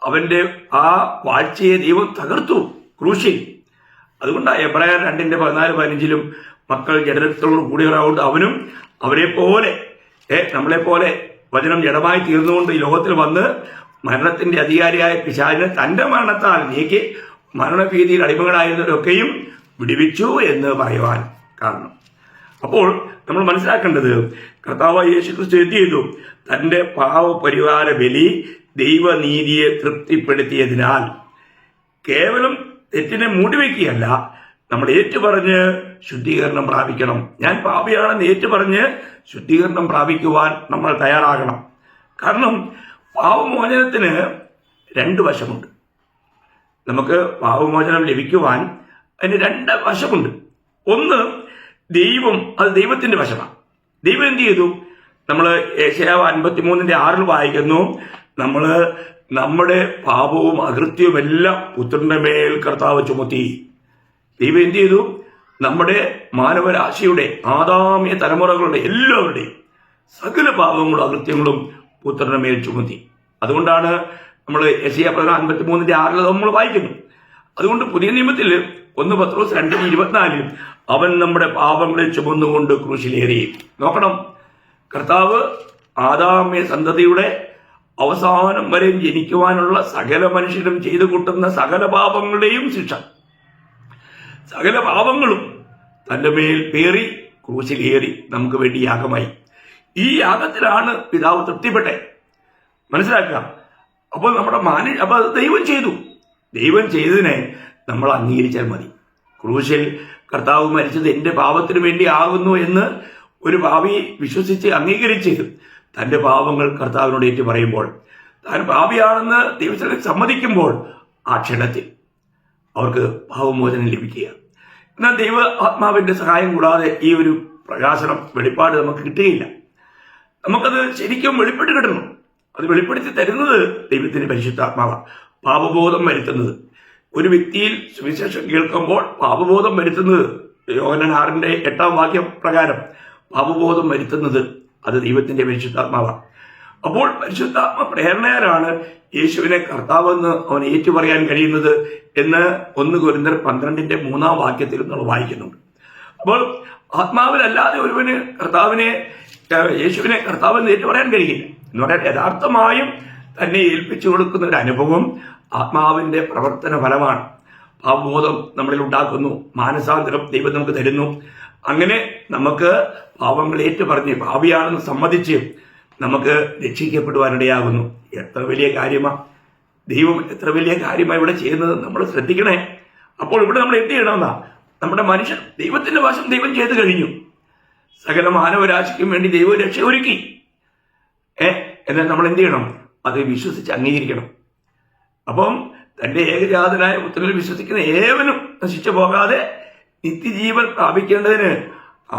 അവന്റെ ആ വാഴ്ചയെ ദൈവം തകർത്തു ക്രൂശിൽ. അതുകൊണ്ടാണ് എബ്രായർ 2:14-15 മക്കൾ ജഡരക്തത്തോട് കൂടിയവരാകൊണ്ട് അവനും അവരെ പോലെ നമ്മളെപ്പോലെ വചനം ജഡമായി തീർന്നുകൊണ്ട് ഈ ലോകത്തിൽ വന്ന് മരണത്തിന്റെ അധികാരിയായ പിശാചിനെ തന്റെ മരണത്താൽ നീക്കി മരണഭീതിയിൽ അടിമകളായിരുന്നവരൊക്കെയും വിടുവിച്ചു എന്ന് പറയുവാൻ കാരണം. അപ്പോൾ നമ്മൾ മനസ്സിലാക്കേണ്ടത്, കർത്താവായ യേശുക്രിസ്തു എന്ത് ചെയ്തു? തന്റെ പാവപരിഹാര ബലി ദൈവനീതിയെ തൃപ്തിപ്പെടുത്തിയതിനാൽ കേവലം തെറ്റിനെ മൂടിവെക്കുകയല്ല, നമ്മൾ ഏറ്റുപറഞ്ഞ് ശുദ്ധീകരണം പ്രാപിക്കണം. ഞാൻ പാപിയാണെന്ന് ഏറ്റുപറഞ്ഞ് ശുദ്ധീകരണം പ്രാപിക്കുവാൻ നമ്മൾ തയ്യാറാകണം. കാരണം പാപമോചനത്തിന് 2 വശമുണ്ട്. നമുക്ക് പാപമോചനം ലഭിക്കുവാൻ അതിന് 2 വശമുണ്ട്. ഒന്ന്, അത് ദൈവത്തിന്റെ വശമാണ്. ദൈവം എന്ത് ചെയ്തു? നമ്മൾ യെശയ്യാവ് 53:6 വായിക്കുന്നു, നമ്മുടെ പാപവും അകൃത്യവും എല്ലാം പുത്രന്റെ മേൽ കർത്താവ് ചുമത്തി. ദൈവം എന്ത് ചെയ്തു? നമ്മുടെ മാനവരാശിയുടെ ആദാമ്യ തലമുറകളുടെ എല്ലാവരുടെയും സകല പാപങ്ങളും അകൃത്യങ്ങളും പുത്രന്റെ മേൽ ചുമത്തി. അതുകൊണ്ടാണ് നമ്മൾ യെശയ്യാ 53:6 നമ്മൾ വായിക്കുന്നു. അതുകൊണ്ട് പുതിയ നിയമത്തിൽ 1 പത്രോസ് 2:24 അവൻ നമ്മുടെ പാപങ്ങളെ ചുമന്നുകൊണ്ട് ക്രൂശിലേറി. നോക്കണം, കർത്താവ് ആദാമ്യ സന്തതിയുടെ അവസാനം വരെ ജനിക്കുവാനുള്ള സകല മനുഷ്യരും ചെയ്തു കൂട്ടുന്ന സകല പാപങ്ങളുടെയും ശിക്ഷ, സകല പാപങ്ങളും തന്റെ മേൽ പേറി ക്രൂശിലേറി നമുക്ക് വേണ്ടി യാഗമായി. ഈ യാഗത്തിലാണ് പിതാവ് തൃപ്തിപ്പെട്ടെ. മനസ്സിലാക്കുക. അപ്പോൾ അപ്പൊ ദൈവം ചെയ്തു. ദൈവം ചെയ്തതിനെ നമ്മൾ അംഗീകരിച്ചാൽ മതി. ക്രൂശിൽ കർത്താവ് മരിച്ചത് എന്റെ പാപത്തിന് വേണ്ടി ആകുന്നു എന്ന് ഒരു പാപി വിശ്വസിച്ച് അംഗീകരിച്ച് തന്റെ പാപങ്ങൾ കർത്താവിനോട് ഏറ്റു പറയുമ്പോൾ, താൻ പാപിയാണെന്ന് ദൈവത്തിൽ സമ്മതിക്കുമ്പോൾ ആ ക്ഷണത്തിൽ അവർക്ക് പാപമോചനം ലഭിക്കുക. എന്നാൽ ദൈവ ആത്മാവിന്റെ സഹായം കൂടാതെ ഈ ഒരു പ്രകാശനം, വെളിപ്പാട് നമുക്ക് കിട്ടുകയില്ല. നമുക്കത് ശരിക്കും വെളിപ്പെട്ട് കിട്ടണം. അത് വെളിപ്പെടുത്തി തരുന്നത് ദൈവത്തിന്റെ പരിശുദ്ധാത്മാവാണ്. പാപബോധം വരുത്തുന്നത്, ഒരു വ്യക്തിയിൽ സുവിശേഷം കേൾക്കുമ്പോൾ പാപബോധം വരുത്തുന്നത്, യോഹന്നാൻ 6:8 വാക്യം പ്രകാരം പാപബോധം വരുത്തുന്നത് അത് ദൈവത്തിന്റെ പരിശുദ്ധാത്മാവാണ്. അപ്പോൾ പരിശുദ്ധാത്മ പ്രേരണയാലാണ് യേശുവിനെ കർത്താവെന്ന് അവൻ ഏറ്റുപറയാൻ കഴിയുന്നത് എന്ന് 1 കൊരിന്ത്യർ 12:3 നമ്മൾ വായിക്കുന്നുണ്ട്. അപ്പോൾ ആത്മാവിലല്ലാതെ ഒരുവന് യേശുവിനെ കർത്താവെന്ന് ഏറ്റുപറയാൻ കഴിയില്ല എന്ന് പറയാൻ യഥാർത്ഥമായും തന്നെ ഏൽപ്പിച്ചു കൊടുക്കുന്ന ഒരു അനുഭവം ആത്മാവിന്റെ പ്രവർത്തന ഫലമാണ്. പാപബോധം നമ്മളിൽ ഉണ്ടാക്കുന്നു, മാനസാന്തരം ദൈവം നമുക്ക് തരുന്നു. അങ്ങനെ നമുക്ക് പാപങ്ങൾ ഏറ്റുപറഞ്ഞ് പാപിയാണെന്ന് സമ്മതിച്ച് നമുക്ക് രക്ഷിക്കപ്പെടുവാനിടയാകുന്നു. എത്ര വലിയ കാര്യമാണ് ദൈവം, എത്ര വലിയ കാര്യമാണ് ഇവിടെ ചെയ്യുന്നത് നമ്മൾ ശ്രദ്ധിക്കണേ. അപ്പോൾ ഇവിടെ നമ്മൾ എന്ത് ചെയ്യണമെന്നാ, നമ്മുടെ മനുഷ്യൻ ദൈവത്തിന്റെ വശം ദൈവം ചെയ്തു കഴിഞ്ഞു. സകല മാനവരാശിക്കും വേണ്ടി ദൈവം രക്ഷ ഒരുക്കി. എന്നാൽ നമ്മൾ എന്ത് ചെയ്യണം? അത് വിശ്വസിച്ച് അംഗീകരിക്കണം. അപ്പം തന്റെ ഏകജാതനായ പുത്രനിൽ വിശ്വസിക്കുന്ന ഏവനും നശിച്ചു പോകാതെ നിത്യജീവൻ പ്രാപിക്കേണ്ടതിന്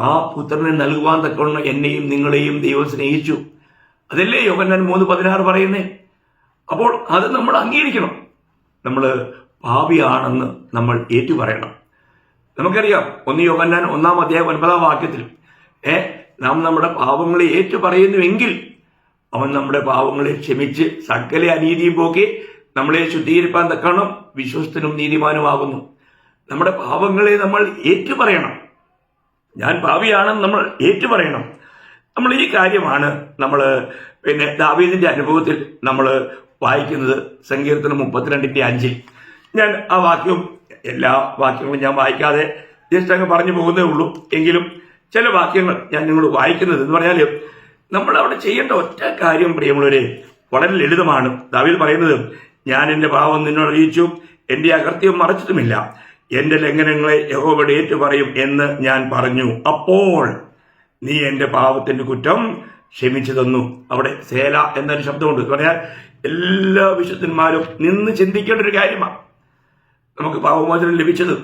ആ പുത്രനെ നൽകുവാൻ തക്കവണ്ണം എന്നെയും നിങ്ങളെയും ദൈവം സ്നേഹിച്ചു. അതല്ലേ യോഹന്നാൻ 3:16 പറയുന്നേ. അപ്പോൾ അത് നമ്മൾ അംഗീകരിക്കണം. നമ്മൾ പാപിയാണെന്ന് നമ്മൾ ഏറ്റുപറയണം. നമുക്കറിയാം 1 യോഹന്നാൻ 1:9 നാം നമ്മുടെ പാപങ്ങളെ ഏറ്റുപറയുന്നുവെങ്കിൽ അവൻ നമ്മുടെ പാപങ്ങളെ ക്ഷമിച്ച് സകല അനീതിയും പോക്കി നമ്മളെ ശുദ്ധീകരിപ്പാൻ തക്കണം വിശ്വസ്തനും നീതിമാനുമാകുന്നു. നമ്മുടെ പാപങ്ങളെ നമ്മൾ ഏറ്റുപറയണം. ഞാൻ പാപിയാണെന്ന് നമ്മൾ ഏറ്റുപറയണം. നമ്മൾ ഈ കാര്യമാണ് നമ്മൾ ദാവീദിന്റെ അനുഭവത്തിൽ നമ്മൾ വായിക്കുന്നത്. സങ്കീർത്തനം 32:5. ഞാൻ ആ വാക്യവും എല്ലാ വാക്യങ്ങളും ഞാൻ വായിക്കാതെ ജസ്റ്റ് അങ്ങ് പറഞ്ഞു പോകുന്നേ ഉള്ളൂ. എങ്കിലും ചില വാക്യങ്ങൾ ഞാൻ നിങ്ങളോട് വായിക്കുന്നത് എന്ന് പറഞ്ഞാൽ നമ്മൾ അവിടെ ചെയ്യേണ്ട ഒറ്റ കാര്യം പ്രിയമുള്ളവരെ വളരെ ലളിതമാണ്. ദാവീദ് പറയുന്നത്, ഞാൻ എന്റെ പാപം നിന്നോട് അറിയിച്ചു, എന്റെ അകൃത്യം മറച്ചിട്ടുമില്ല, എന്റെ ലംഘനങ്ങളെ യഹോവയോട് ഏറ്റുപറയും എന്ന് ഞാൻ പറഞ്ഞു. അപ്പോൾ നീ എന്റെ പാപത്തിന്റെ കുറ്റം ക്ഷമിച്ചു തന്നു. അവിടെ സേല എന്നൊരു ശബ്ദമുണ്ട്. പറഞ്ഞാൽ എല്ലാ വിശുദ്ധന്മാരും നിന്ന് ചിന്തിക്കേണ്ട ഒരു കാര്യമാണ്. നമുക്ക് പാപമോചനം ലഭിച്ചത്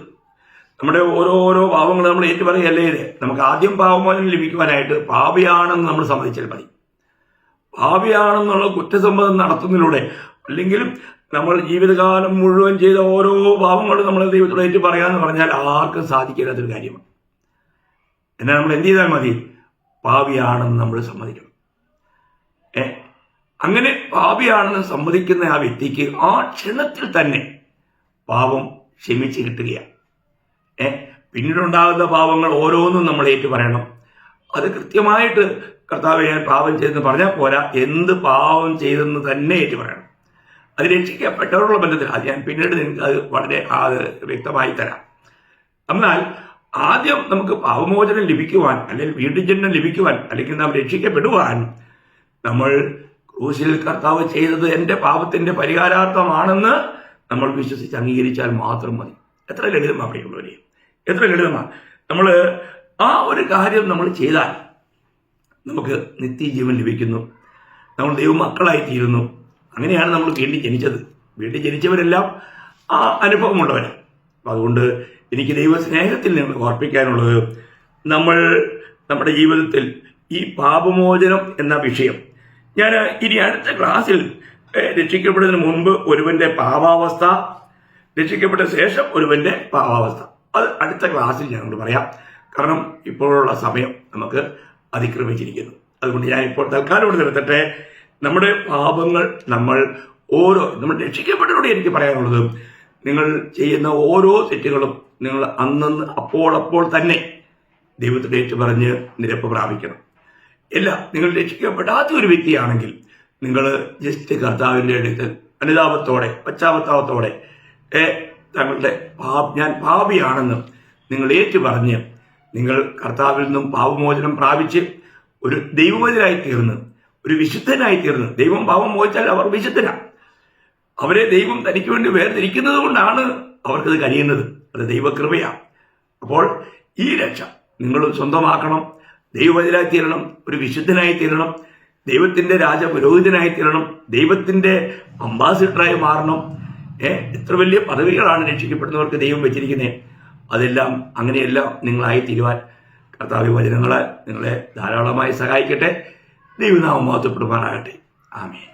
നമ്മുടെ ഓരോരോ പാപങ്ങൾ നമ്മൾ ഏറ്റുപറയല്ലേ. നമുക്ക് ആദ്യം പാപമോചനം ലഭിക്കുവാനായിട്ട് പാപിയാണെന്ന് നമ്മൾ സമ്മതിച്ചാൽ മതി. പാപിയാണെന്നുള്ള കുറ്റസമ്മതം നടത്തുന്നതിലൂടെ, അല്ലെങ്കിൽ നമ്മൾ ജീവിതകാലം മുഴുവൻ ചെയ്ത ഓരോ പാപങ്ങളും നമ്മൾ ദൈവത്തോട് ഏറ്റു പറയാന്ന് പറഞ്ഞാൽ ആർക്കും സാധിക്കാത്തൊരു കാര്യമാണ്. എന്നാൽ നമ്മൾ എന്ത് ചെയ്താൽ മതി? പാപിയാണെന്ന് നമ്മൾ സമ്മതിക്കണം. അങ്ങനെ പാപിയാണെന്ന് സമ്മതിക്കുന്ന ആ വ്യക്തിക്ക് ആ ക്ഷണത്തിൽ തന്നെ പാപം ക്ഷമിച്ച് കിട്ടുകയാണ്. പിന്നീടുണ്ടാകുന്ന പാപങ്ങൾ ഓരോന്നും നമ്മൾ ഏറ്റു പറയണം. അത് കൃത്യമായിട്ട് കർത്താവേ ഞാൻ പാപം ചെയ്തെന്ന് പറഞ്ഞാൽ പോരാ, എന്ത് പാപം ചെയ്തെന്ന് തന്നെ ഏറ്റു പറയണം. അത് രക്ഷിക്കപ്പെട്ടവരുള്ള ബന്ധത്തിൽ അത് ഞാൻ പിന്നീട് നിങ്ങൾക്ക് അത് വളരെ വ്യക്തമായി തരാം. എന്നാൽ ആദ്യം നമുക്ക് പാപമോചനം ലഭിക്കുവാൻ, അല്ലെങ്കിൽ വീണ്ടും ജന്മം ലഭിക്കുവാൻ, അല്ലെങ്കിൽ നാം രക്ഷിക്കപ്പെടുവാൻ നമ്മൾ ക്രൂശിൽ കർത്താവ് ചെയ്തത് എൻ്റെ പാപത്തിന്റെ പരിഹാരാർത്ഥമാണെന്ന് നമ്മൾ വിശ്വസിച്ച് അംഗീകരിച്ചാൽ മാത്രം മതി. എത്ര ലളിതമാണ് പ്രിയമുള്ളവരെ, എത്ര ലളിതമാണ്. നമ്മൾ ആ ഒരു കാര്യം നമ്മൾ ചെയ്താൽ നമുക്ക് നിത്യജീവൻ ലഭിക്കുന്നു. നമ്മൾ ദൈവമക്കളായിത്തീരുന്നു. അങ്ങനെയാണ് നമ്മൾ വീണ്ടും ജനിച്ചത്. വീണ്ടും ജനിച്ചവരെല്ലാം ആ അനുഭവമുള്ളവരാണ്. അപ്പം അതുകൊണ്ട് എനിക്ക് ദൈവസ്നേഹത്തിൽ നിങ്ങൾ ഓർപ്പിക്കാനുള്ളത്, നമ്മൾ നമ്മുടെ ജീവിതത്തിൽ ഈ പാപമോചനം എന്ന വിഷയം ഞാൻ ഇനി അടുത്ത ക്ലാസ്സിൽ രക്ഷിക്കപ്പെടുന്നതിന് മുൻപ് ഒരുവന്റെ പാപാവസ്ഥ, രക്ഷിക്കപ്പെട്ട ശേഷം ഒരുവന്റെ പാപാവസ്ഥ, അത് അടുത്ത ക്ലാസ്സിൽ ഞങ്ങൾ പറയാം. കാരണം ഇപ്പോഴുള്ള സമയം നമുക്ക് അതിക്രമിച്ചിരിക്കുന്നു. അതുകൊണ്ട് ഞാൻ ഇപ്പോൾ തൽക്കാലം ഇവിടെ നിർത്തട്ടെ. നമ്മുടെ പാപങ്ങൾ നമ്മൾ രക്ഷിക്കപ്പെട്ടവരോട് എനിക്ക് പറയാനുള്ളത്, നിങ്ങൾ ചെയ്യുന്ന ഓരോ തെറ്റുകളും നിങ്ങൾ അന്നന്ന് അപ്പോൾ തന്നെ ദൈവത്തോട് ഏറ്റു പറഞ്ഞ് നിരപ്പ് പ്രാപിക്കണം. നിങ്ങൾ രക്ഷിക്കപ്പെടാത്ത ഒരു വ്യക്തിയാണെങ്കിൽ നിങ്ങൾ ജസ്റ്റ് കർത്താവിൻ്റെ അടുത്ത് അനുതാപത്തോടെ, പശ്ചാത്താപത്തോടെ തങ്ങളുടെ ഞാൻ പാപിയാണെന്ന് നിങ്ങൾ ഏറ്റു പറഞ്ഞ് നിങ്ങൾ കർത്താവിൽ നിന്നും പാപമോചനം പ്രാപിച്ച് ഒരു ദൈവമതിരായി തീർന്ന്, ഒരു വിശുദ്ധനായി തീർന്ന്, ദൈവം പാപം മോചിച്ചാൽ അവർ വിശുദ്ധരാണ്. അവരെ ദൈവം തനിക്ക് വേണ്ടി വേർതിരിക്കുന്നത് കൊണ്ടാണ് അവർക്കത് കഴിയുന്നത്. അത് ദൈവകൃപയാണ്. അപ്പോൾ ഈ രക്ഷ നിങ്ങൾ സ്വന്തമാക്കണം. ദൈവമതിരായി തീരണം, ഒരു വിശുദ്ധനായി തീരണം, ദൈവത്തിന്റെ രാജപുരോഹിതനായി തീരണം, ദൈവത്തിന്റെ അംബാസിഡറായി മാറണം. എത്ര വലിയ പദവികളാണ് രക്ഷിക്കപ്പെടുന്നവർക്ക് ദൈവം വെച്ചിരിക്കുന്നത്. അതെല്ലാം അങ്ങനെയെല്ലാം നിങ്ങളായി തീരുവാൻ കർത്താവ് വചനങ്ങളെ നിങ്ങളെ ധാരാളമായി സഹായിക്കട്ടെ. ദൈവനാമം മഹത്വപ്പെടുമാറാകട്ടെ. ആമേൻ.